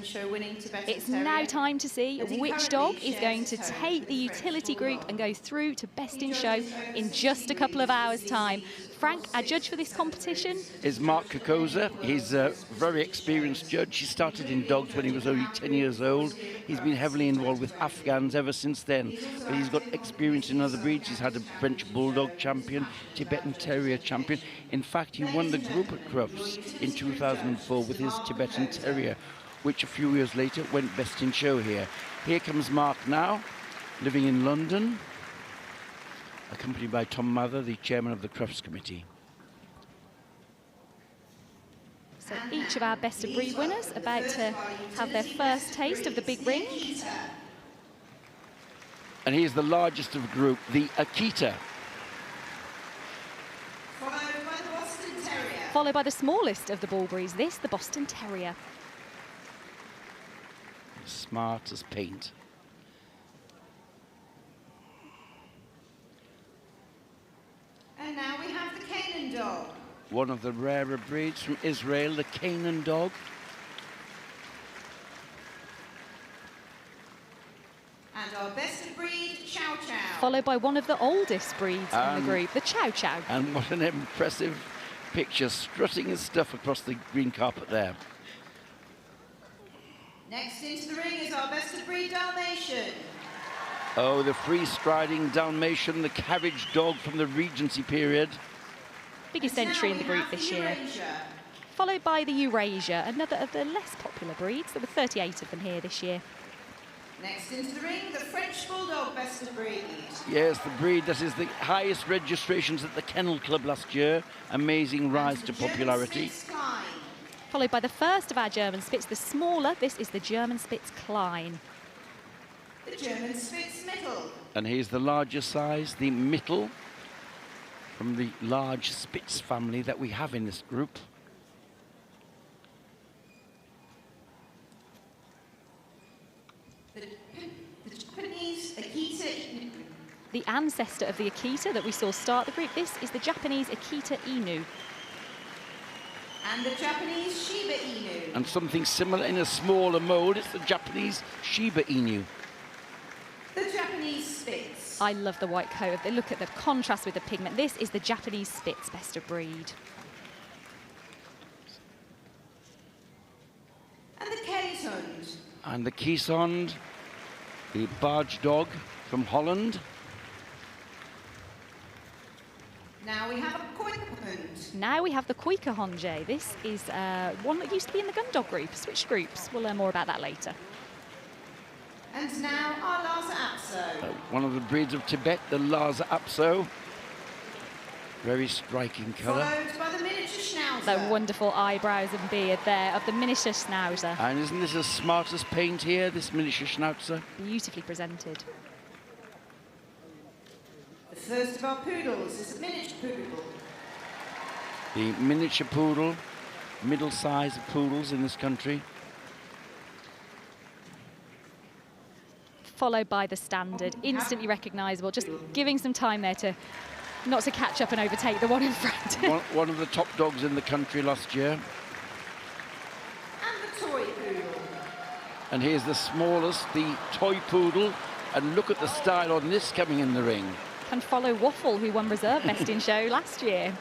in Show winning Tibetan It's Terrier. now time to see which dog is going to take the utility group and go through to Best in Show in just a couple of hours' time. Frank, our judge for this competition is Mark Kokoza. He's a very experienced judge. He started in dogs when he was only 10 years old. He's been heavily involved with Afghans ever since then. But he's got experience in other breeds. He's had a French Bulldog champion, Tibetan Terrier champion. In fact, he won the group at Crufts in 2004 with his Tibetan Terrier, which a few years later went Best in Show here. Here comes Mark now, living in London, accompanied by Tom Mather, the chairman of the Crufts committee. So each of our Best of Breed winners about to have their first taste of the big ring. And here's the largest of the group, the Akita. Followed by the smallest of the Bullberries, the Boston Terrier. Smart as paint. And now we have the Canaan dog. One of the rarer breeds from Israel, the Canaan dog. And our Best of Breed, Chow Chow. Followed by one of the oldest breeds in the group, the Chow Chow. And what an impressive picture, strutting his stuff across the green carpet there. Next into the ring is our Best of Breed Dalmatian. Oh, the free-striding Dalmatian, the carriage dog from the Regency period. Biggest entry in the group this year. Followed by the Eurasia, another of the less popular breeds. There were 38 of them here this year. Next into the ring, the French Bulldog Best of Breed. Yes, the breed that is the highest registrations at the Kennel Club last year. Amazing rise to popularity. Followed by the first of our German Spitz, the smaller. This is the German Spitz Klein. The German Spitz Mittel. And here's the larger size, the Mittel, from the large Spitz family that we have in this group. The Japanese Akita Inu. The ancestor of the Akita that we saw start the group, this is the Japanese Akita Inu. And the Japanese Shiba Inu. And something similar in a smaller mould, it's the Japanese Shiba Inu. The Japanese Spitz. I love the white coat. Look at the contrast with the pigment. This is the Japanese Spitz Best of Breed. And the Keeshond. And the Keeshond, the barge dog from Holland. Now we have a Koikahund. Now we have the Koikahonje. This is one that used to be in the gun dog group, switched groups. We'll learn more about that later. And now our Lhasa Apso. One of the breeds of Tibet, the Lhasa Apso. Very striking colour. Followed by the miniature Schnauzer. The wonderful eyebrows and beard there of the miniature Schnauzer. And isn't this as smart as paint here, this miniature Schnauzer? Beautifully presented. The first of our poodles is a miniature poodle. The miniature poodle, middle size of poodles in this country. Followed by the standard, instantly recognisable, just giving some time there to not to catch up and overtake the one in front. one of the top dogs in the country last year. And the toy poodle. And here's the smallest, the toy poodle. And look at the style on this coming in the ring. Can follow Waffle, who won Reserve Best in Show last year.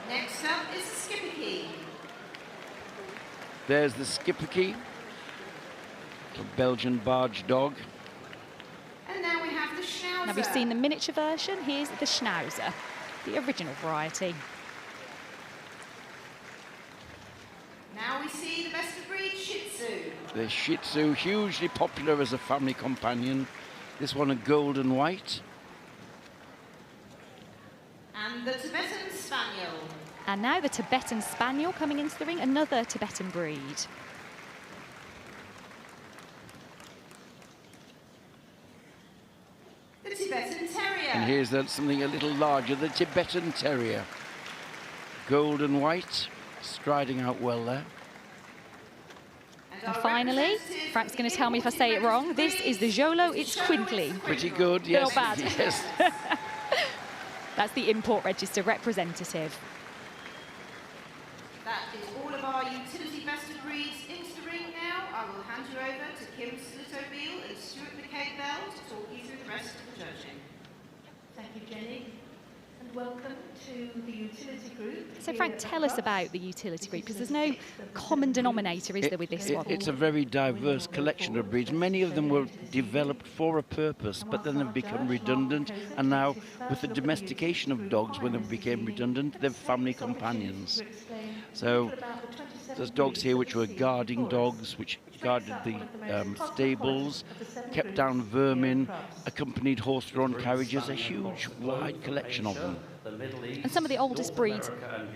Next up is the Skipperkey. There's the Skipperkey, a Belgian barge dog. And now we have the Schnauzer. Now we've seen the miniature version. Here's the Schnauzer, the original variety. Now we see the Best of Breed Shih Tzu. The Shih Tzu, hugely popular as a family companion. This one a gold and white. And the Tibetan Spaniel. And now the Tibetan Spaniel coming into the ring, another Tibetan breed. The Tibetan Terrier. And here's something a little larger, the Tibetan Terrier. Gold and white, striding out well there. And finally, Frank's going to tell me if I say it wrong, this is the Jolo Itzcuintli. Pretty good, yes. Not bad. Yes. That's the import register representative. That is all of our utility Best of Breed hand you over to Kim Slitobeel and Stuart McCabe-Bell to talk you through the rest of the judging. Thank you, Jenny, and welcome to the utility group. So Frank, tell us about the utility group, because there's no common denominator, is there, with this one? It's a very diverse collection of breeds. Many of them were developed for a purpose, but then they've become redundant, and now with the domestication of dogs, when they became redundant, they're family companions. So there's dogs here which were guarding dogs, which guarded the stables, kept down vermin, accompanied horse-drawn carriages, a huge, wide collection of them. And some of the oldest breeds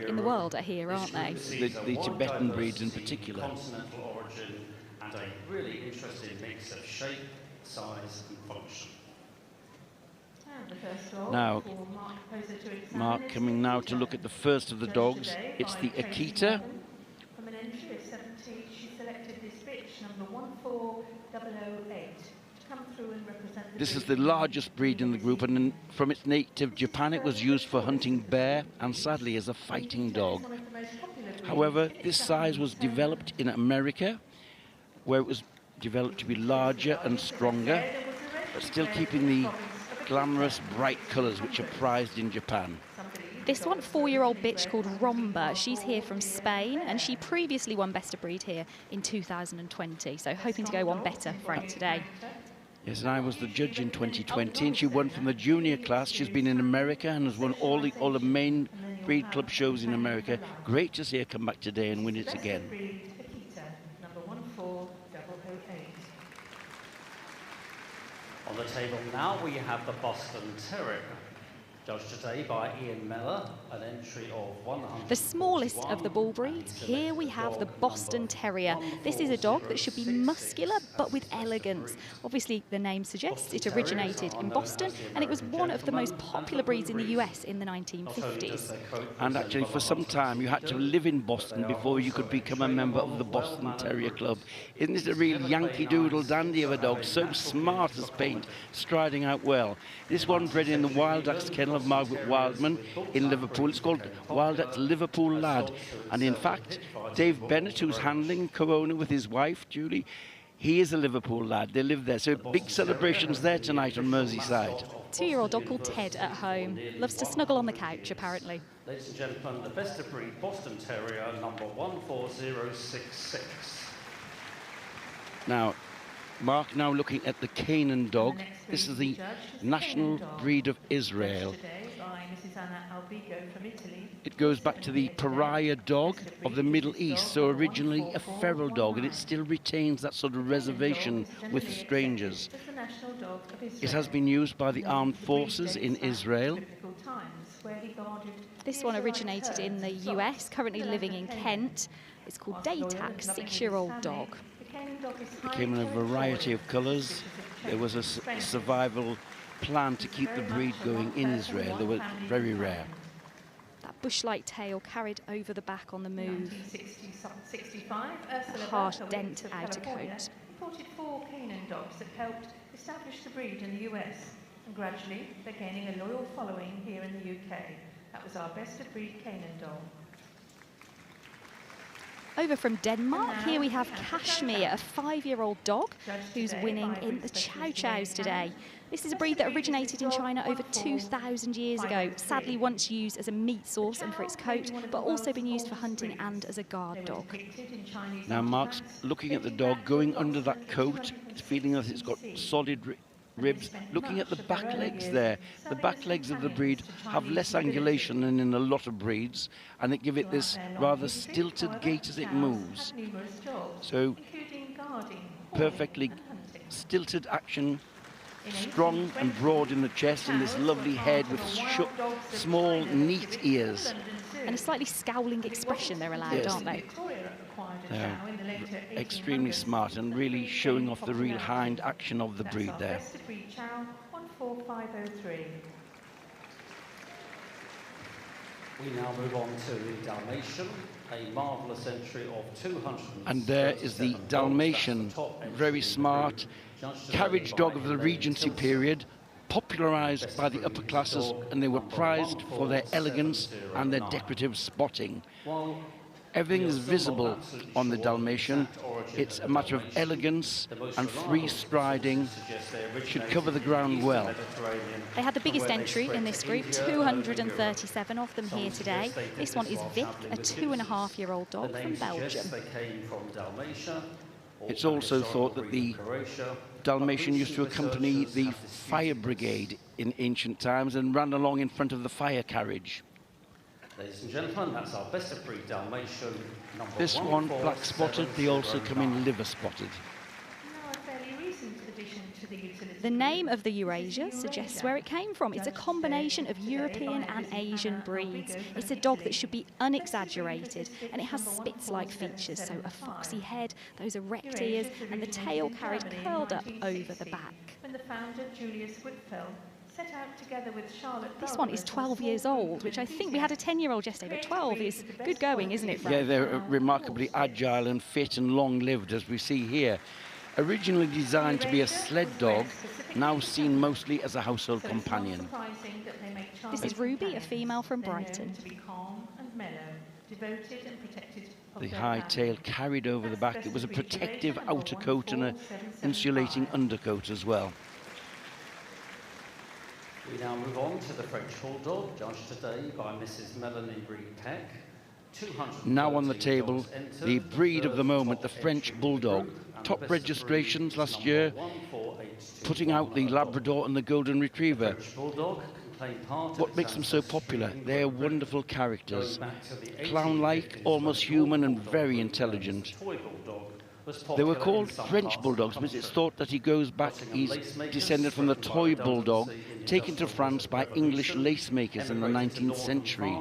in the world are here, aren't they? The Tibetan breeds in particular. Continental origin and a really interesting mix of shape, size and function. Now, Mark coming now to look at the first of the dogs. It's the Akita. From an entry of 70, she selected this bitch, number 14008, to come through and represent the This is the largest breed in the group, and from its native Japan, it was used for hunting bear and sadly as a fighting dog. However, this size was developed in America, where it was developed to be larger and stronger, but still keeping the glamorous, bright colours which are prized in Japan. This one, 4-year-old bitch called Romba. She's here from Spain, and she previously won Best of Breed here in 2020. So hoping to go one better, Frank, today. Yes, and I was the judge in 2020, and she won from the junior class. She's been in America and has won all the main breed club shows in America. Great to see her come back today and win it again. number 14008. On the table now we have the Boston Terrier, judged today by Ian Miller, an entry of 100. The smallest of the bull breeds, here we have the Boston Terrier. This is a dog that should be muscular but with elegance. Obviously, the name suggests it originated in Boston, and it was one of the most popular breeds in the US in the 1950s. And actually, for some time, you had to live in Boston before you could become a member of the Boston Terrier Club. Isn't it a real Yankee Doodle dandy of a dog? So smart as paint, striding out well. This one bred in the Wild Axe Kennel of Margaret Wildman in Liverpool. It's called Wild Axe Liverpool Lad. And in fact, Dave Bennett, who's handling Corona with his wife, Julie, he is a Liverpool lad. They live there. So big celebrations there tonight on Merseyside. 2-year-old dog called Ted at home. Loves to snuggle on the couch, apparently. Ladies and gentlemen, the Best of Breed Boston Terrier, number 14066. Now, Mark now looking at the Canaan dog. This is the national breed of Israel. It goes back to the pariah dog of the Middle East, so originally a feral dog, and it still retains that sort of reservation with strangers. It has been used by the armed forces in Israel. This one originated in the US, currently living in Kent. It's called Daytac, 6-year-old dog. It came in a variety of colours. There was a survival plan to keep the breed going in Israel. They were very rare. That bush-like tail carried over the back on the move. 1965, A harsh dent outer coat. Imported 4 Canaan dogs that helped establish the breed in the US, and gradually they're gaining a loyal following here in the UK. That was our Best of Breed Canaan dog. Over from Denmark, here we have Kashmir, a 5-year-old dog who's winning in the Chow Chows today. This is a breed that originated in China over 2,000 years ago, sadly once used as a meat source and for its coat, but also been used for hunting and as a guard dog. Now Mark's looking at the dog, going under that coat, feeling that it's got solid ribs, looking at the back legs there. The back legs of the breed have less angulation than in a lot of breeds, and it give it this rather stilted gait as it moves. So perfectly stilted action, strong and broad in the chest, and this lovely head with small, neat ears. And a slightly scowling expression they're allowed, Yes. aren't they? Extremely smart and really showing off the real hind action of the breed there. Best of Breed Chow 14503. We now move on to the Dalmatian, a marvellous entry of 200. And there is the Dalmatian, very smart, carriage dog of the Regency period, popularised by the upper classes, and they were prized for their elegance and their decorative spotting. Everything is visible on the Dalmatian. It's a matter of elegance and free striding. Should cover the ground well. They had the biggest entry in this group, 237 of them here today. This one is Vic, a 2.5-year-old dog from Belgium. It's also thought that the Dalmatian used to accompany the fire brigade in ancient times and ran along in front of the fire carriage. Ladies and gentlemen, that's our best of breed Dalmatian number This one, black spotted, they also come in liver spotted. Now a fairly recent addition to the utility. The name of the Eurasia suggests where it came from. It's a combination of European and Asian breeds. It's a dog that should be unexaggerated, and it has Spitz-like features, so a foxy head, those erect ears, and the tail carried curled up over the back. When the founder, Julius Whitfeld, set out together with Charlotte. This one is 12 years old, which I think we had a 10-year-old yesterday, but 12 is good going, isn't it, Frank? Yeah, they're remarkably agile and fit and long-lived, as we see here. Originally designed to be a sled dog, now seen mostly as a household companion. This is Ruby, a female from Brighton. The high tail carried over the back. It was a protective outer coat and an insulating undercoat as well. We now move on to the French Bulldog, judged today by Mrs. Melanie Reed-Peck. Now on the table, the breed of the moment, the French Bulldog. Top registrations last year, putting out the Labrador and the Golden Retriever. What makes them so popular? They're wonderful characters. Clown-like, almost human and very intelligent. They were called French Bulldogs, but it's thought that he's descended from the toy bulldog taken to France by English lace makers in the 19th century.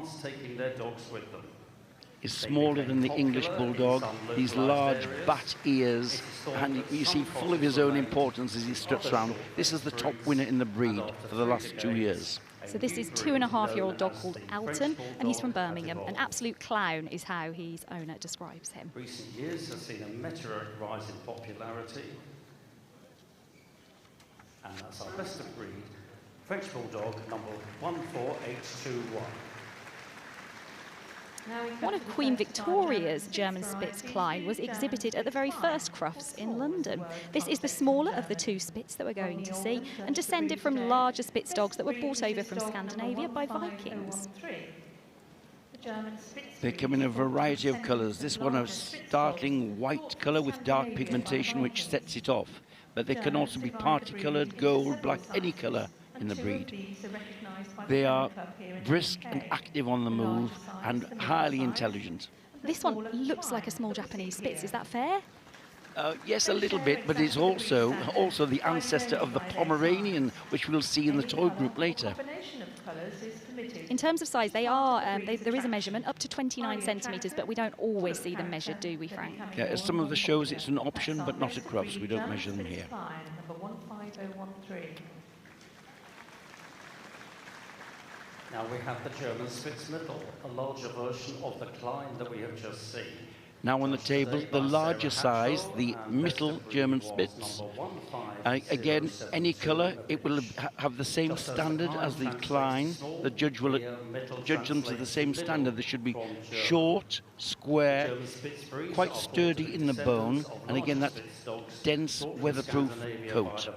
Is smaller than the English bulldog, these large bat ears, and you see full of his own importance as he struts around. This is the top winner in the breed for the last 2 years. So this is 2.5-year-old dog called Alton, and he's from Birmingham. An absolute clown is how his owner describes him. Recent years have seen a meteoric rise in popularity, and that's our best of breed French Bulldog number 14821. One of Queen Victoria's German Spitz Klein was exhibited at the very first Crufts in London. This is the smaller of the two Spitz that we're going to see, and descended from larger Spitz dogs that were brought over from Scandinavia by Vikings. They come in a variety of colours. This one a startling white colour with dark pigmentation which sets it off. But they can also be parti-coloured, gold, black, any colour in the breed. They are brisk and active on the move and highly intelligent. This one looks like a small Japanese Spitz, is that fair? Yes, a little bit, but it's also the ancestor of the Pomeranian, which we'll see in the toy group later. In terms of size, they are, there is a measurement up to 29 centimetres, but we don't always see them measured, do we, Frank? Yeah, at some of the shows it's an option, but not at Crufts. We don't measure them here. Now we have the German Spitz Middle, a larger version of the Klein that we have just seen. Now on the table, the larger size, the Mittel German Spitz. Again, any colour, it will have the same standard as the Klein. The judge will judge them to the same standard. They should be short, square, quite sturdy in the bone, and again that dense, weatherproof coat.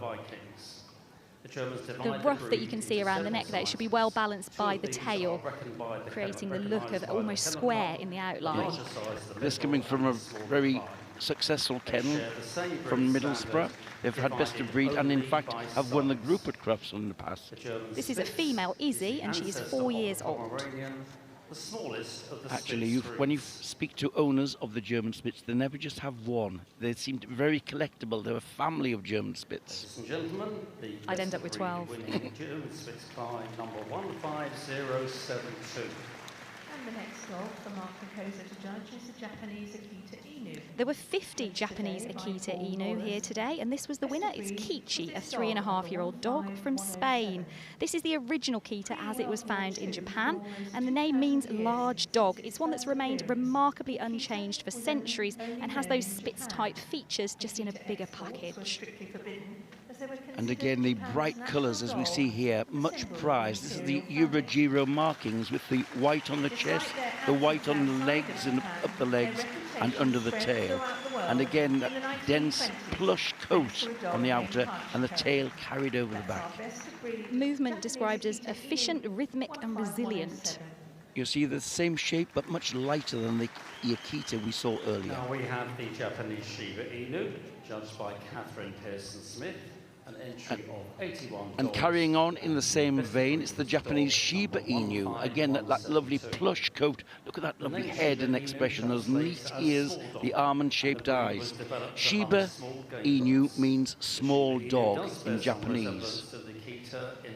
The ruff that you can see around the neck there, it should be well balanced by the tail, creating the look of almost square in the outline. This coming from a very successful kennel from Middlesbrough. They've had best of breed and in fact have won the group at Crufts in the past. This is a female, Izzy, and she is 4 years old. Actually, when you speak to owners of the German Spitz, they never just have one. They seem very collectible. They're a family of German Spitz. I'd end up with 12. German Spitz Klein number 15072. And the next dog for Mark Makosa to judge is the Japanese Akita Inu. There were 50 Japanese Akita Inu here today, and this was the winner. It's Kichi, a 3.5-year-old dog from Spain. This is the original Kita as it was found in Japan, and the name means large dog. It's one that's remained remarkably unchanged for centuries and has those Spitz-type features just in a bigger package. And again, the bright colours, as we see here, much prized. This is the Eurogiro markings with the white on the chest, the white on the legs and up the legs and under the tail. And again, that dense plush coat on the outer and the tail carried over the back. Movement described as efficient, rhythmic and resilient. You see the same shape but much lighter than the Akita we saw earlier. Now we have the Japanese Shiba Inu, judged by Catherine Pearson-Smith, an entry of 81. And carrying on in the same vein, it's the Japanese Shiba Inu. Again, that lovely plush coat. Look at that lovely head and expression, those neat ears, the almond-shaped eyes. Shiba Inu means small dog in Japanese.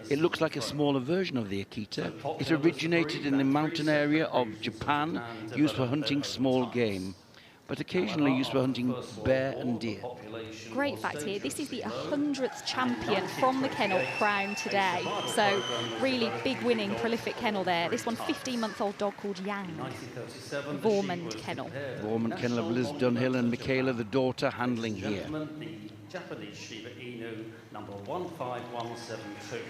It looks like a smaller version of the Akita. It originated in the mountain area of Japan, used for hunting small game, but occasionally used for hunting bear and deer. Great fact here, this is the 100th champion from the kennel crowned today. So really big winning, prolific kennel there. This one, 15-month-old dog called Yang. Vormund Kennel. Vormund Kennel of Liz Dunhill and Michaela, the daughter, handling here. Japanese Shiba Inu, number 15172.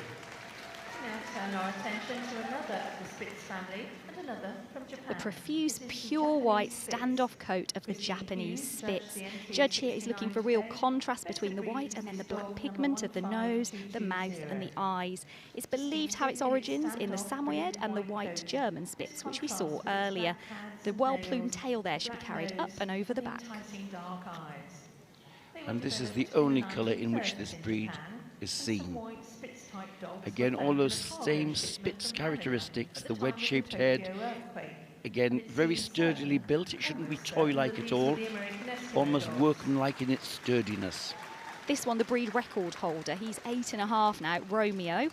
Now turn our attention to another of the Spitz family and another from Japan. The profuse, pure white standoff coat of the Japanese Spitz. Judge here is looking for real contrast between the white and then the black pigment of the nose, the mouth and the eyes. It's believed to have its origins in the Samoyed and the white German Spitz, which we saw earlier. The well-plumed tail there should be carried up and over the back. And this is the only colour in which this breed is seen. Again, all those same Spitz characteristics, the wedge-shaped head. Again, very sturdily built. It shouldn't be toy-like at all. Almost workmanlike in its sturdiness. This one, the breed record holder. He's 8.5 now, Romeo.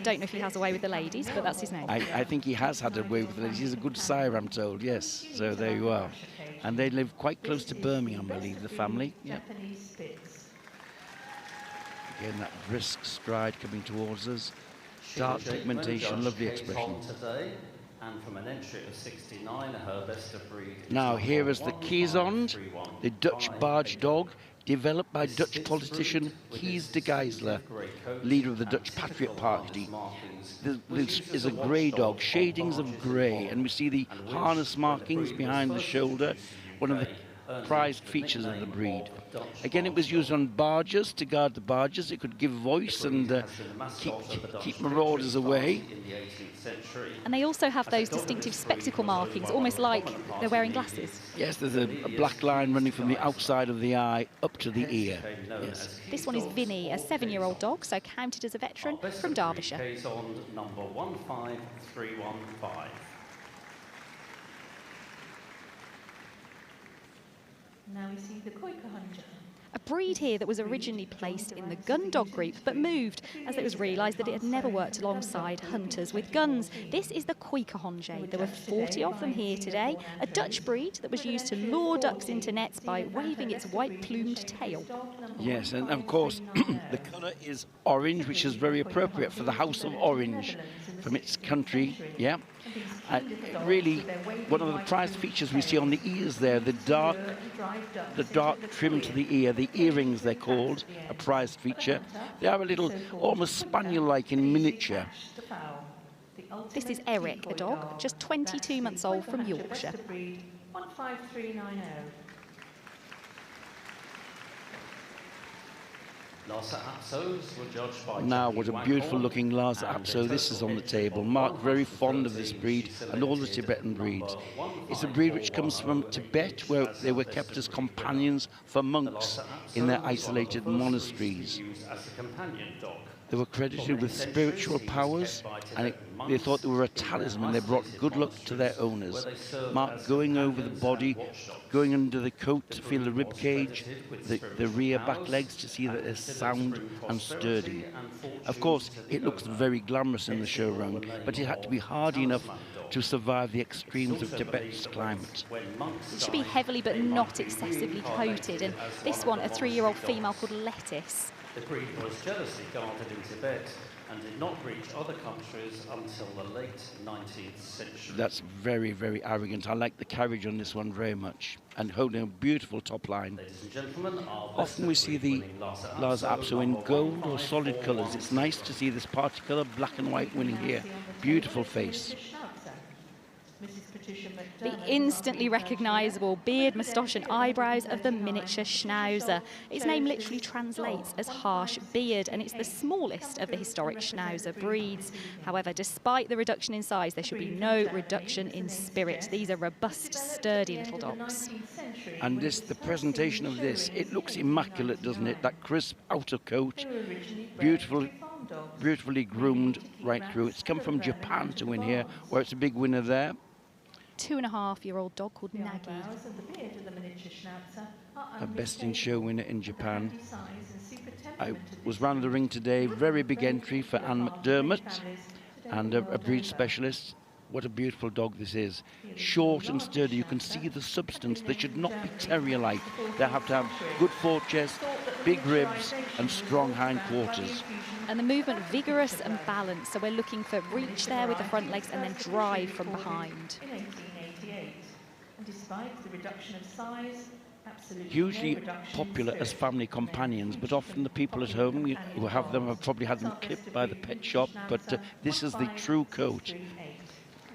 Don't know if he has a way with the ladies, but that's his name. I think he has had a way with the ladies. He's a good sire, I'm told, yes. So there you are. And they live quite close to Birmingham, I believe, the family. Yep. Again, that brisk stride coming towards us. Dark pigmentation, lovely expression. And from an entry of 69, her best of breed. Now here is the Kiezond, the Dutch barge dog, developed by Dutch politician Kees de Geisler, leader of the Dutch Patriot Party. This is a grey dog, shadings of grey, and we see the harness markings behind the shoulder, one of the prized features of the breed. Again, it was used on barges to guard the barges. It could give voice and keep marauders away. And they also have those distinctive spectacle markings, almost like they're wearing glasses. Yes, there's a black line running from the outside of the eye up to the ear. Yes. This one is Vinny, a 7-year-old dog, so counted as a veteran from Derbyshire. Number 15315. Now we see the Koikahunja. A breed here that was originally placed in the gun dog group, but moved as it was realised that it had never worked alongside hunters with guns. This is the Koikahunja. There were 40 of them here today, a Dutch breed that was used to lure ducks into nets by waving its white-plumed tail. Yes, and of course, the colour is orange, which is very appropriate for the House of Orange from its country, yeah. Really, one of the prized features we see on the ears there, the dark trim to the ear, the earrings they're called, a prized feature. They are a little, almost spaniel-like in miniature. This is Eric, a dog, just 22 months old from Yorkshire. 15390. Now, what a beautiful looking Lhasa Apso this is on the table. Mark very fond of this breed and all the Tibetan breeds. It's a breed which comes from Tibet, where they were kept as companions for monks in their isolated monasteries. They were credited with spiritual powers, and they thought they were a talisman. They brought good luck to their owners. Mark going over the body, going under the coat to feel the rib cage, the rear back legs to see that they're sound and sturdy. Of course, it looks very glamorous in the showroom, but it had to be hardy enough to survive the extremes of Tibet's climate. It should be heavily but not excessively coated, and this one, a 3-year-old female called Lettuce. The breed was jealously guarded in Tibet and did not reach other countries until the late 19th century. That's very, very arrogant. I like the carriage on this one very much, and holding a beautiful top line. Ladies and gentlemen, often we see the Lhasa Apso in gold or solid colours. It's nice to see this party colour, black and white, winning here. Beautiful face. Mrs. The instantly recognisable beard, moustache and eyebrows of the miniature Schnauzer. Its name literally translates as harsh beard, and it's the smallest of the historic Schnauzer breeds. However, despite the reduction in size, there should be no reduction in spirit. These are robust, sturdy little dogs. And the presentation of this, it looks immaculate, doesn't it? That crisp outer coat, beautifully groomed right through. It's come from Japan to win here, where it's a big winner there. 2.5-year-old dog called Nagi. A Best in Show winner in Japan. I was round the ring today, very big entry for Anne McDermott, and a breed specialist. What a beautiful dog this is. Short and sturdy, you can see the substance. They should not be terrier-like. They have to have good forechest, big ribs and strong hindquarters. And the movement vigorous and balanced, so we're looking for reach there with the front legs and then drive from behind. In 1888, and despite the reduction of size, absolutely Hugely no reduction in popular as spirit. family companions, but often the people at home who have them have probably had them clipped by the pet shop, but this is the true coat.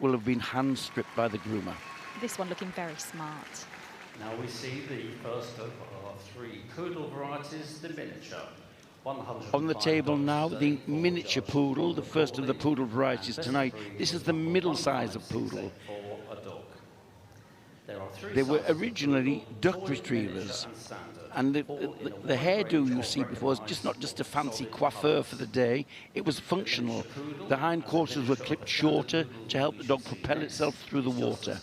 Will have been hand stripped by the groomer. This one looking very smart. Now we see the first of our 3 poodle varieties, the miniature. On the table now, the miniature poodle, the first of the poodle varieties tonight. This is the middle size of poodle. They were originally duck retrievers, and the hairdo you see before is not just a fancy coiffure for the day, it was functional. The hindquarters were clipped shorter to help the dog propel itself through the water.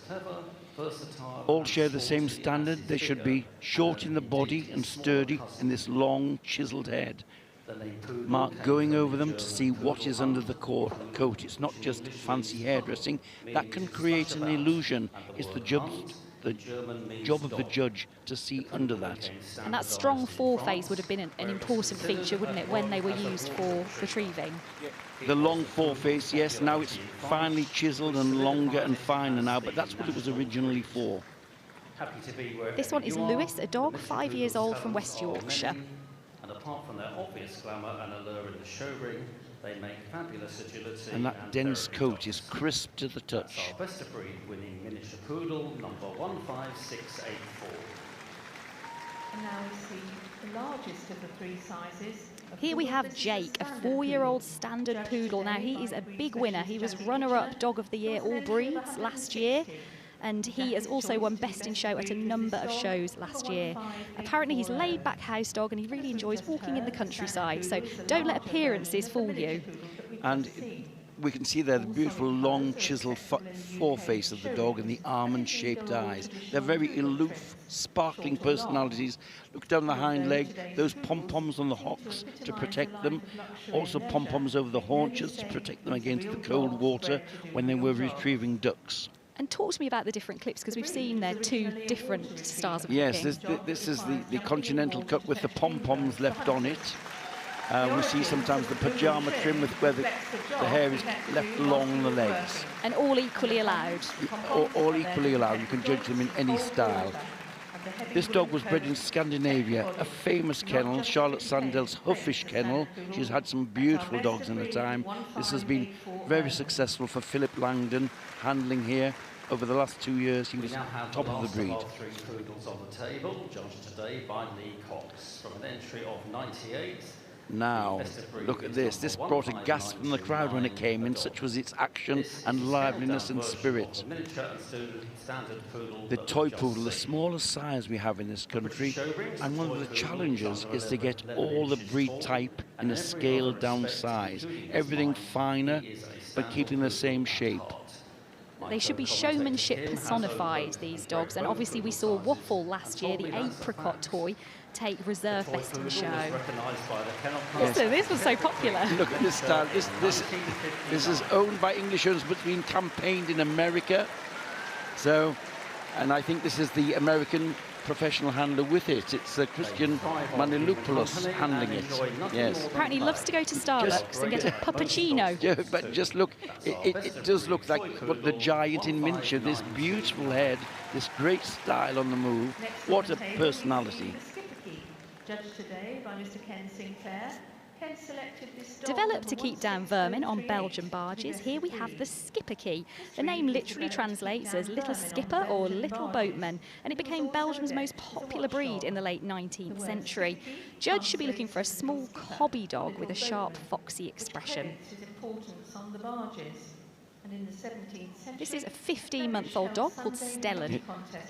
All share the same standard. They should be short in the body and sturdy in this long chiseled head. Mark going over them to see what is under the coat. It's not just fancy hairdressing. That can create an illusion. It's the job of the judge to see under that. And that strong foreface would have been an important feature, wouldn't it, when they were used for retrieving? The long foreface, yes, now it's finely chiseled and longer and finer now, but that's what it was originally for. This one is Lewis, a dog, 5 years old, from West Yorkshire. And apart from their obvious glamour and allure in the show ring, they make fabulous agility. And that dense coat is crisp to the touch. Our best of breed winning miniature poodle, number 15684. And now we see the largest of the 3 sizes. Here we have Jake, a 4-year-old standard poodle. Now, he is a big winner. He was runner-up Dog of the Year All Breeds last year, and he has also won Best in Show at a number of shows last year. Apparently, he's laid-back house dog, and he really enjoys walking in the countryside, so don't let appearances fool you. And we can see there the beautiful long chiseled foreface of the dog and the almond-shaped eyes. They're very aloof, sparkling personalities. Look down the hind leg, those pom-poms on the hocks to protect them. Also pom-poms over the haunches to protect them against the cold water when they were retrieving ducks. And talk to me about the different clips, because we've seen there 2 different styles of Yes, clipping. this is the continental cut with the pom-poms left on it. We see sometimes the pyjama trim with where the hair is left along the legs. And all equally allowed. All equally allowed. You can judge them in any style. This dog was bred in Scandinavia, a famous kennel, Charlotte Sandel's Huffish kennel. She's had some beautiful dogs in her time. This has been very successful for Philip Langdon, handling here. Over the last 2 years, he was top of the breed. 3 poodles on the table, judged today by Lee Cox, from an entry of 98. Now, look at this. This brought a gasp from the crowd when it came in, such was its action and liveliness and spirit. The toy poodle, the smallest size we have in this country, and one of the challenges is to get all the breed type in a scaled down size. Everything finer, but keeping the same shape. They should be showmanship personified, these dogs. And obviously we saw Waffle last year, the apricot toy, take reserve Best in Show. Yes. So this was so popular. Look at this style. This is owned by English owners, but being campaigned in America. So, and I think this is the American professional handler with it. It's Christian Manilopoulos handling it. Yes. Apparently he loves to go to Starbucks and get a puppuccino. Yeah, but just look, it does look like what the giant in miniature. This beautiful head, this great style on the move. What a personality. Judged today by Mr. Ken Sinclair. Ken selected this dog Developed to number keep down vermin on 16038 Belgian to be barges, best here we of have breed. the skipper key. This The name breed was literally developed to keep translates down as little vermin on skipper or Belgian little barges. boatman, and it He was became also Belgium's most adept as a popular breed in the watchdog. late The 19th word century. skipper key Judge should be looking for a translates as small little skipper hobby or dog with a little sharp, boatman, foxy which expression. credits his importance on the barges. And in the 17th century, This is a 15-month-old dog called Stellan.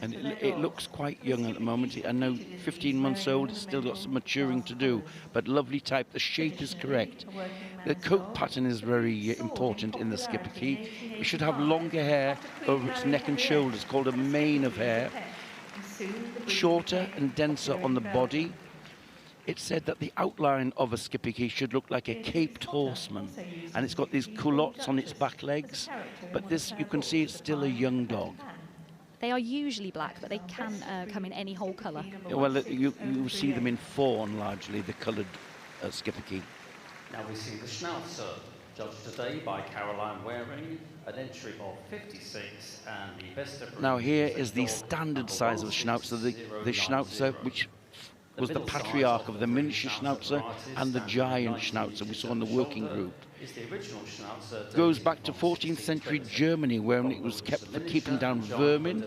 And it looks quite young at the moment. I know 15 months old, it's still got some maturing to do, but lovely type. The shape is correct. The coat pattern is very important in the skipper key. It should have longer hair over its neck and shoulders, called a mane of hair, shorter and denser on the body. It's said that the outline of a skipper key should look like a caped horseman, and it's got these culottes on its back legs, but this, you can see, it's still a young dog. They are usually black, but they can come in any whole colour. Well, you see them in fawn largely, the coloured skipper key. Now we see the Schnauzer, judged today by Caroline Waring, an entry of 56, and the best of breed. Now here is the standard size of the Schnauzer, the Schnauzer which was the patriarch of the miniature Schnauzer and the giant Schnauzer we saw in the working group. Goes back to 14th century Germany, where it was kept for keeping down vermin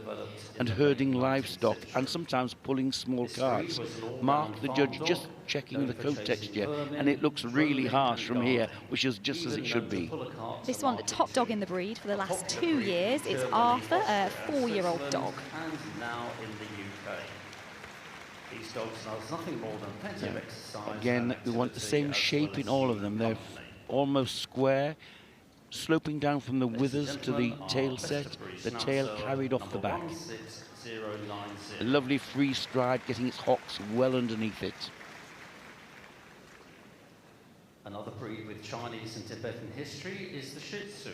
and herding livestock, and sometimes pulling small carts. Mark, the judge, just checking the coat texture, and it looks really harsh from here, which is just as it should be. This one, the top dog in the breed for the last 2 years. It's Arthur, a 4-year-old dog. And now in the UK. These dogs know nothing more than plenty of exercise. Again, we want the same shape in all of them. They're almost square, sloping down from the withers to the tail set, the tail carried off the back. A lovely free stride, getting its hocks well underneath it. Another breed with Chinese and Tibetan history is the Shih Tzu.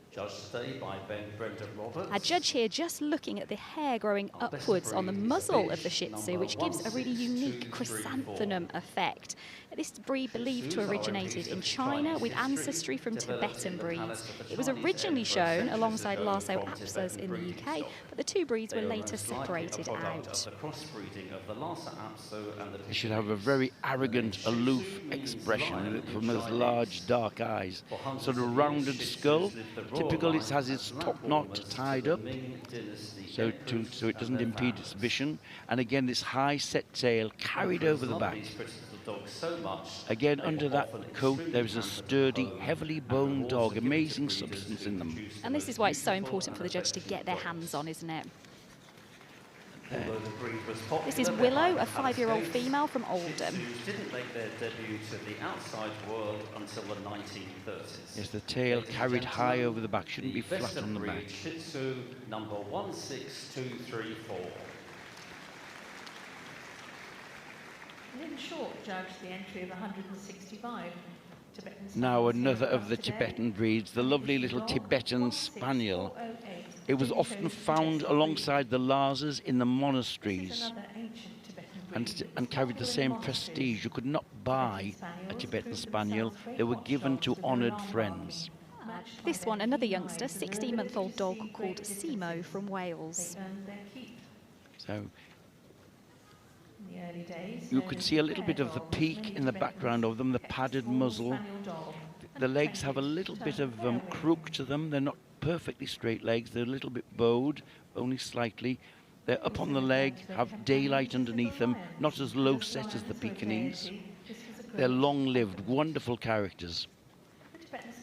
Judged today by Brenda Roberts. Our judge here just looking at the hair growing upwards on the muzzle of the Shih Tzu, which gives a really unique chrysanthemum effect. This breed believed to have originated in China with ancestry from Tibetan breeds. It was originally shown alongside Lhasa Apsos in the UK, but the two breeds were later separated out. It should have a very arrogant, aloof expression from those large dark eyes. Sort of rounded skull. Typical, it has its top knot tied up, so it doesn't impede its vision. And again, this high set tail carried over the back. Again, under that coat, there's a sturdy, heavily boned dog, amazing substance in them. And this is why it's so important for the judge to get their hands on, isn't it? This is Willow, a 5-year-old female from Oldham. Didn't make their debut to the outside world until the 1930s. Yes, the tail carried high over the back, shouldn't be flat on the back. Shih Tzu number 16234. Lynn Short judged the entry of 165 Tibetan Now Spaniels another here of the today. Tibetan breeds, the lovely little Tibetan Spaniel. It was often found alongside the Lhasas in the monasteries and carried the same prestige. You could not buy a Tibetan Spaniel, they were given to honoured friends. This one, another youngster, 16-month-old dog called Simo from Wales. So you could see a little bit of the peak in the background of them, the padded muzzle. The legs have a little bit of crook to them. They're not perfectly straight legs. They're a little bit bowed, only slightly. They're up on the leg, have daylight underneath them, not as low set as the Pekingese. They're long-lived, wonderful characters.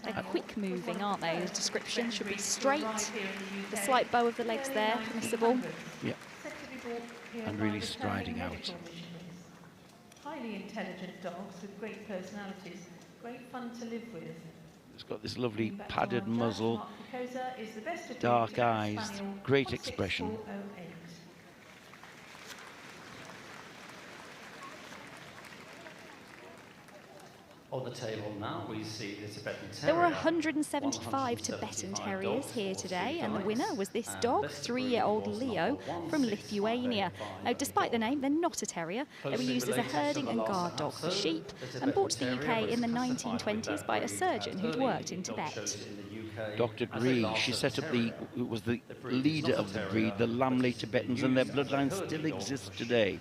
They're quick moving, aren't they? The description should be straight, the slight bow of the legs there, permissible. Yeah. And really striding out. Highly intelligent dogs with great personalities, great fun to live with. It's got this lovely padded muzzle, Mark Picosa is the best of dark breed eyes, Spaniel great expression. 16408. On the table now we see the Tibetan Terrier. There were 175 Tibetan Terriers here today, and the winner was this dog, 3-year-old Leo from Lithuania. Now, despite the name, they're not a terrier. They were used as a herding and guard dog for sheep and brought to the UK in the 1920s by a surgeon who'd worked in Tibet. Dr. Gree, she set up was the leader of the breed, the Lamley Tibetans, and their bloodline still exists today.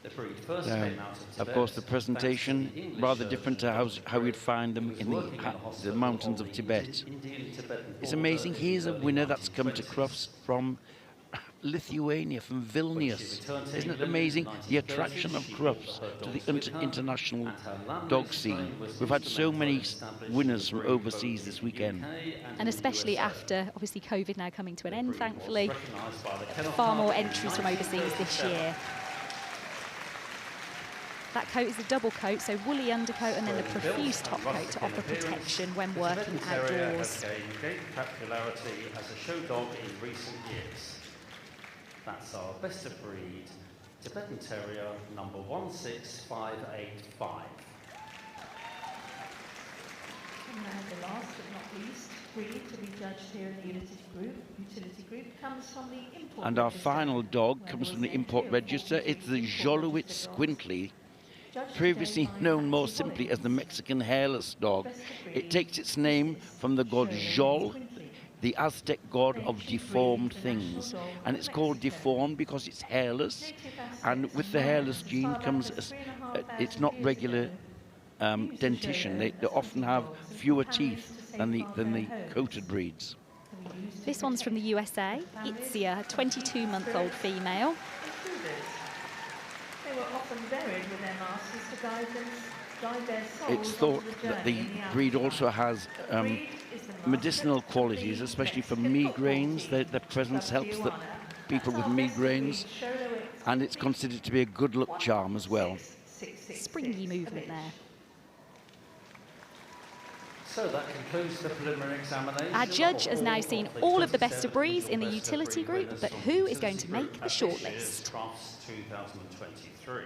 The breed first Now, came out of Tibet, of course, the thanks presentation to the English rather surgeon different to how you'd find them in working in the hospital mountains on of the Tibet. Indian-Tibetan It's border amazing. in Here's the a early winner that's come to 1920s. Crufts from Lithuania, from When she Vilnius. returned to Isn't it England in amazing, the 1930s, attraction of she Crufts brought her to the dogs with her, international and her land dog race scene? strain was We've had so instrumental many in establishing winners the from breed overseas both this in the weekend. UK And in the especially USA. after, obviously, COVID now coming to an The end, breed was thankfully. recognised by the Kennel Far Club more in entries from overseas this 1937. year. That coat is a double coat, so woolly undercoat and then the profuse top coat to offer protection when working outdoors. Has gained great popularity as a show dog in recent years. That's our best of breed Tibetan Terrier number 16585. And now the last but not least breed to be judged here in the utility group comes from the import And our register, final dog where comes we from the send import 3 or 4 register. It's the import Xolowitz register dogs. Squintly, Judged previously today by known more Nancy simply as the Hollins. Mexican hairless dog. Best of It breed, takes its this name is from the god Xolowitz Xol, Squintly. the Aztec god of Ancient deformed breed, the national things. dog And of it's called Mexico. deformed because it's hairless. Native aspects And with and the hairless manners as gene far back comes, as 3,500 it's not years regular ago. Used to dentition. show They as often hunting have dogs and fewer companions teeth to than the safeguard their homes. coated breeds. They were used to This one's from the protect USA. families, Itzia, a 22-month-old female. intruders. They were often buried with their masters to guide their souls It's onto thought the that journey the in the breed afterlife. also has The breed is the master medicinal of the qualities, especially for Mexican football migraines. team, Their presence Club helps Tijuana. people with That's our best of breed, migraines, Xolowitz and it's considered to be a good luck charm as well. 1666 Springy movement there. So that concludes the preliminary examination. Our judge has now of seen the all of the best 27 of breeds in the best of utility breed group, winners but on who the is going to utility make group the at this year's shortlist? Crufts 2023.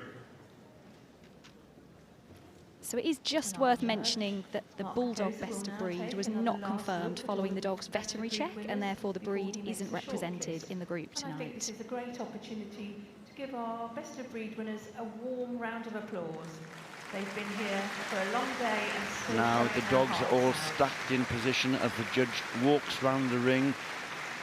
So it is just worth mentioning that the Bulldog best of breed was not confirmed following the dog's veterinary check, and therefore the breed isn't represented in the group And I think this tonight. is a great opportunity to give our best of breed winners a warm round of applause. They've been here for a long day and still Now the showing dogs their are all hearts out. stacked in position as the judge walks round the ring,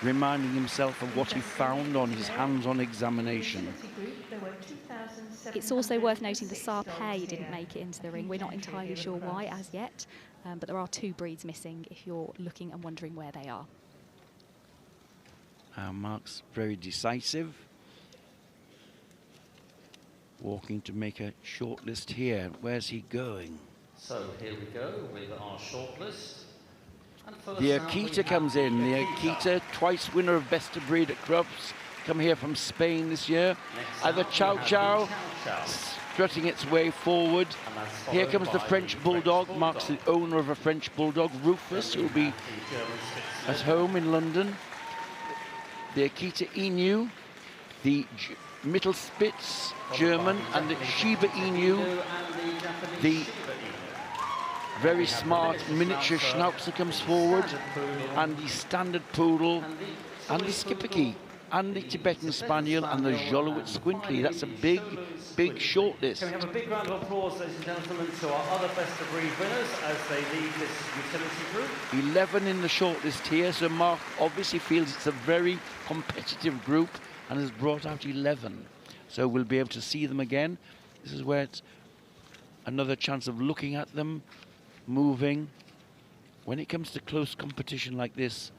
reminding himself of what he found on his hands-on examination. Utility group, there were 2,756 It's also worth noting the dogs Sarpei here. didn't make it into the A ring. We're huge not entry entirely here sure at why Crufts. as yet, but there are 2 breeds missing if you're looking and wondering where they are. Mark's very decisive, walking to make a shortlist here. Where's he going? So here we go with our shortlist. And first The out we Akita have comes in. The Akita. Akita, twice winner of Best of Breed at Crufts, come here from Spain this year. Next Either out we Chow have Chow, the Chow Chow. strutting its way forward. And that's Here followed comes the by French the Bulldog. Mark's the owner of a French Bulldog, Rufus, who will be The German Spitz. at home in London. The Akita Inu, the Mittel Spitz, German, and the Shiba Inu, the very smart miniature Schnauzer comes forward, and the Standard Poodle, and the Schipperke, and the Tibetan Spaniel, and the Xolowitz Squintly. That's a big, big shortlist. Can we have a big round of applause, ladies and gentlemen, to our other best of breed winners as they lead this utility group. 11 in the shortlist here, so Mark obviously feels it's a very competitive group and has brought out 11. So we'll be able to see them again. This is where it's another chance of looking at them, moving. When it comes to close competition like this,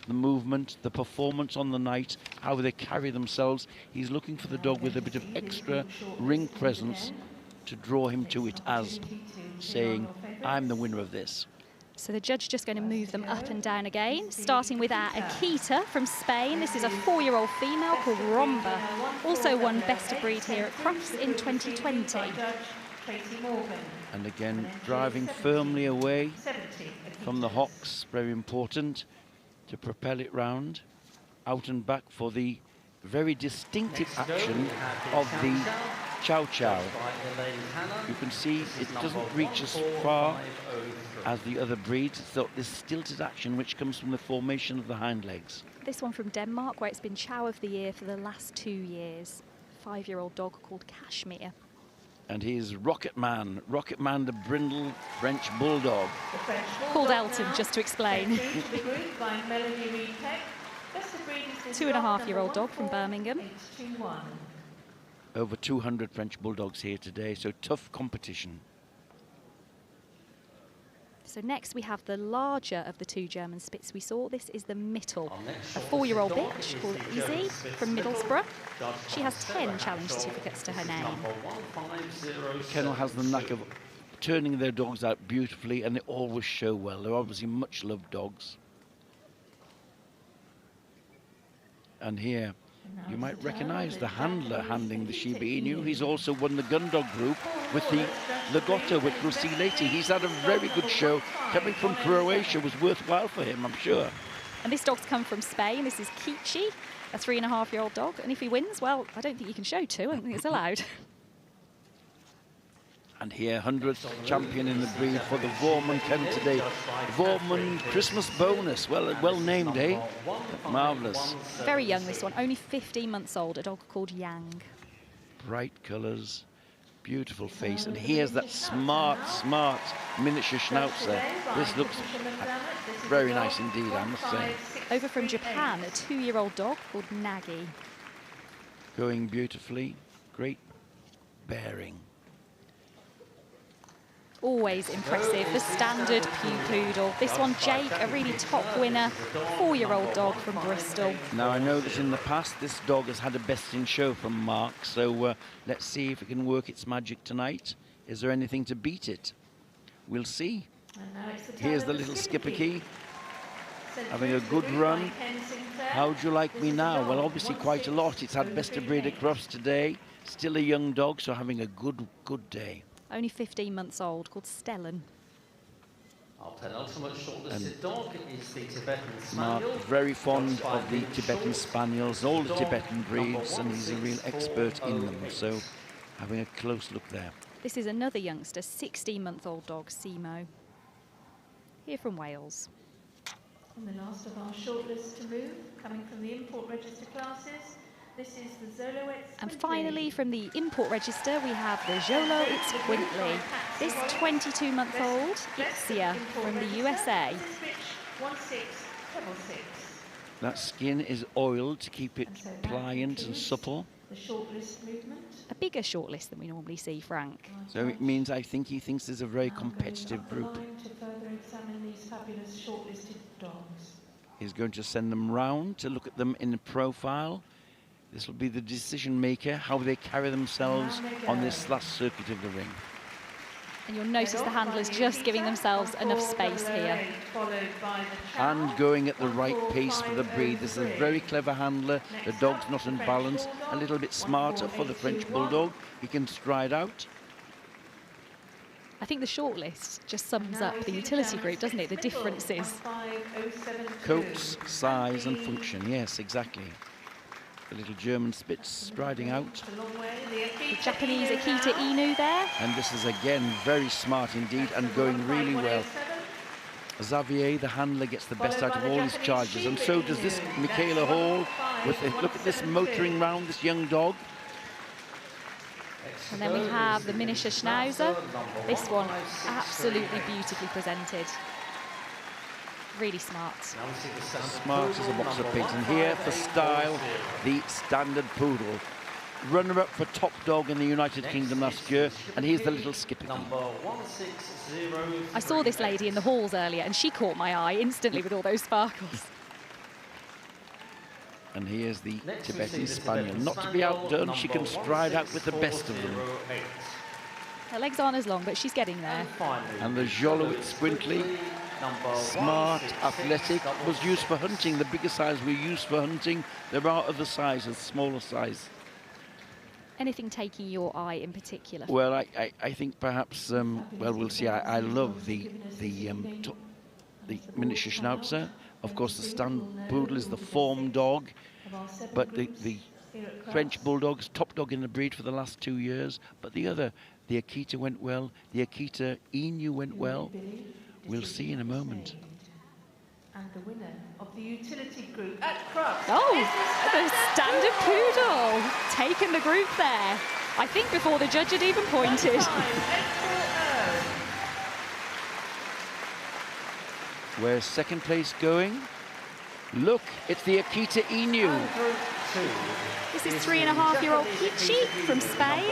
the movement, the performance on the night, how they carry themselves, he's looking for the dog with a bit of extra ring presence to draw him to it as saying, I'm the winner of this. So the judge just going to move them up and down again, starting with our Akita from Spain. This is a 4-year-old female called Romba, also won Best of Breed here at Crufts in 2020. And again, driving firmly away from the hocks, very important to propel it round, out and back for the very distinctive action of the Chow Chow. You can see it doesn't reach as far as the other breeds. It's got this stilted action which comes from the formation of the hind legs. This one from Denmark, where it's been Chow of the Year for the last 2 years. 5-year-old dog called Kashmir. And here's Rocket Man, the brindle French Bulldog. Called Elton, just to explain. 2.5-year-old dog from Birmingham. Over 200 French Bulldogs here today, so tough competition. So next we have the larger of the two German Spitz we saw. This is the Mittel, a 4-year-old bitch called Izzy from Middlesbrough. She has 10 challenge certificates to her name. Kennel has the knack of turning their dogs out beautifully, and they always show well. They're obviously much loved dogs. And here you might recognise the handler handling the Shiba Inu. He's also won the gun dog group with the Lagotto, which we'll see later. He's had a very good show. Coming from Croatia was worthwhile for him, I'm sure. And this dog's come from Spain. This is Kichi, a 3.5-year-old dog. And if he wins, well, I don't think you can show two. I don't think it's allowed. And here, 100th champion in the breed for the Vorman Kennel today. Vorman Christmas bonus. Well named, eh? Marvellous. Very young, this one. Only 15 months old. A dog called Yang. Bright colours, beautiful face. And here's that smart miniature Schnauzer. This looks very nice indeed, I must say. Over from Japan, a 2-year-old dog called Nagi. Going beautifully. Great bearing. Always impressive, the standard Pew Poodle. This one, Jake, a really top winner, 4-year-old dog from Bristol. Now, I know that in the past, this dog has had a best in show from Mark, so let's see if it can work its magic tonight. Is there anything to beat it? We'll see. Here's the little skipper key, having a good run. How do you like me now? Well, obviously quite a lot. It's had best of breed at Crufts today. Still a young dog, so having a good day. Only 15 months old, called Stellan. Our penultimate shortlisted dog is the Tibetan Mark, Spaniel. very fond of the Tibetan Spaniels, all the Tibetan breeds, and he's a real expert in them, so having a close look there. This is another youngster, 16-month-old dog, Simo. Here from Wales. And the last of our shortlist to move, coming from the import register classes, this is the Zolo And finally, from the import register, we have the Jolo It's Quintley. This 22-month-old Ixia from the USA. That skin is oiled to keep it pliant and supple. The shortlist movement. A bigger shortlist than we normally see, Frank. So it means I think he thinks there's a very competitive group. To further examine these fabulous shortlisted dogs. He's going to send them round to look at them in profile. This will be the decision maker, how they carry themselves on this last circuit of the ring. And you'll notice the handlers just giving themselves enough space here. And going at the right pace for the breed. This is a very clever handler. The dog's not unbalanced. A little bit smarter for the French Bulldog. He can stride out. I think the shortlist just sums up the utility group, doesn't it? The differences. Coats, size and function. Yes, exactly. The little German Spitz striding out. The Japanese Akita Inu there. And this is again very smart indeed and going really well. Xavier, the handler, gets the best out of all his charges, and so does this Michaela Hall. Look at this motoring round this young dog. And then we have the miniature Schnauzer. This one absolutely beautifully presented. Really smart. Smart as a box of pigs. And here for style, the standard poodle. Runner-up for top dog in the United Kingdom last year, and here's the little skipper. I saw this lady in the halls earlier, and she caught my eye instantly with all those sparkles. And here's the Tibetan Spaniel. Not to be outdone, she can stride out with the best of them. Her legs aren't as long, but she's getting there. And the Jolo It's Quintley. Smart, athletic, was used for hunting. The bigger size were used for hunting. There are other sizes, smaller size. Anything taking your eye in particular? Well, I think perhaps, well, we'll see. I love the miniature Schnauzer. Of course, the standard poodle is the form dog, but the French Bulldog's top dog in the breed for the last 2 years. But the Akita went well. The Akita Inu went well. We'll see in a moment. And the winner of the utility group at Crufts. Oh, the standard poodle taking the group there. I think before the judge had even pointed. Where's second place going? Look, it's the Akita Inu. 2. This is 3.5-year-old Peachy from Spain.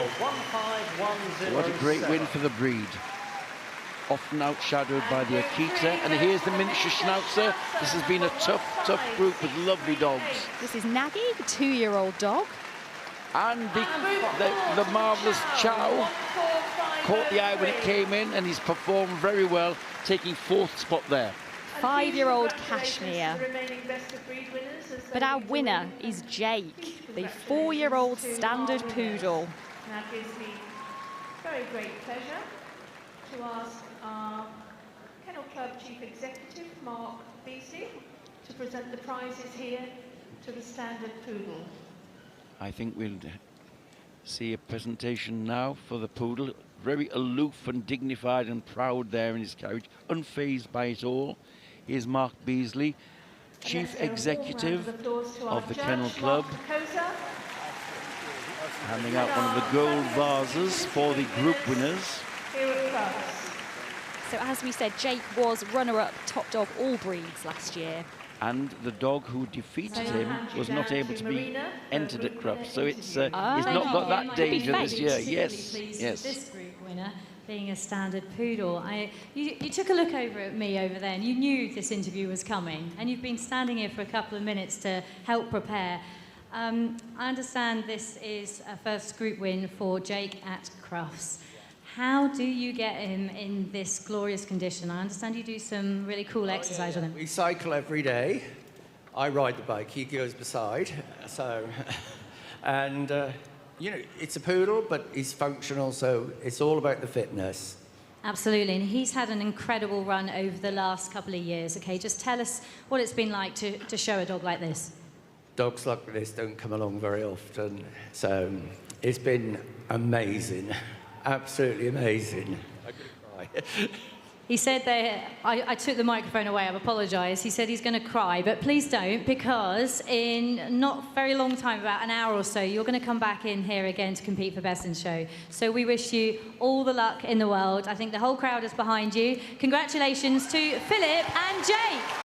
What a great win for the breed. Often outshadowed by the Akita. And here's the miniature Schnauzer. This has been a tough group with lovely dogs. This is Nagy, the 2-year-old dog. And the marvellous Chow caught the eye when it came in, and he's performed very well, taking 4th spot there. 5-year-old Kashmir. But our winner is Jake, the 4-year-old standard poodle. Now it gives me very great pleasure to ask our Kennel Club Chief Executive, Mark Beasley, to present the prizes here to the standard poodle. I think we'll see a presentation now for the poodle. Very aloof and dignified and proud there in his carriage, unfazed by it all. Here's Mark Beasley, Chief Executive of the Kennel Club, handing out one of the gold vases for the group winners. So as we said, Jake was runner-up top dog all breeds last year. And the dog who defeated him was not able to be entered at Crufts. So it's he's not got that danger this year. Yes, yes. This group winner being a standard poodle. You took a look over at me over there and you knew this interview was coming, and you've been standing here for a couple of minutes to help prepare. I understand this is a first group win for Jake at Crufts. How do you get him in this glorious condition? I understand you do some really cool exercise with him. We cycle every day. I ride the bike, he goes beside. So, and you know, it's a poodle, but he's functional, so it's all about the fitness. Absolutely, and he's had an incredible run over the last couple of years. Okay, just tell us what it's been like to show a dog like this. Dogs like this don't come along very often, so it's been amazing. Absolutely amazing. I'm going to cry. He said that, I took the microphone away, I've apologised. He said he's going to cry, but please don't, because in not very long time, about an hour or so, you're going to come back in here again to compete for Best in Show. So we wish you all the luck in the world. I think the whole crowd is behind you. Congratulations to Philip and Jake.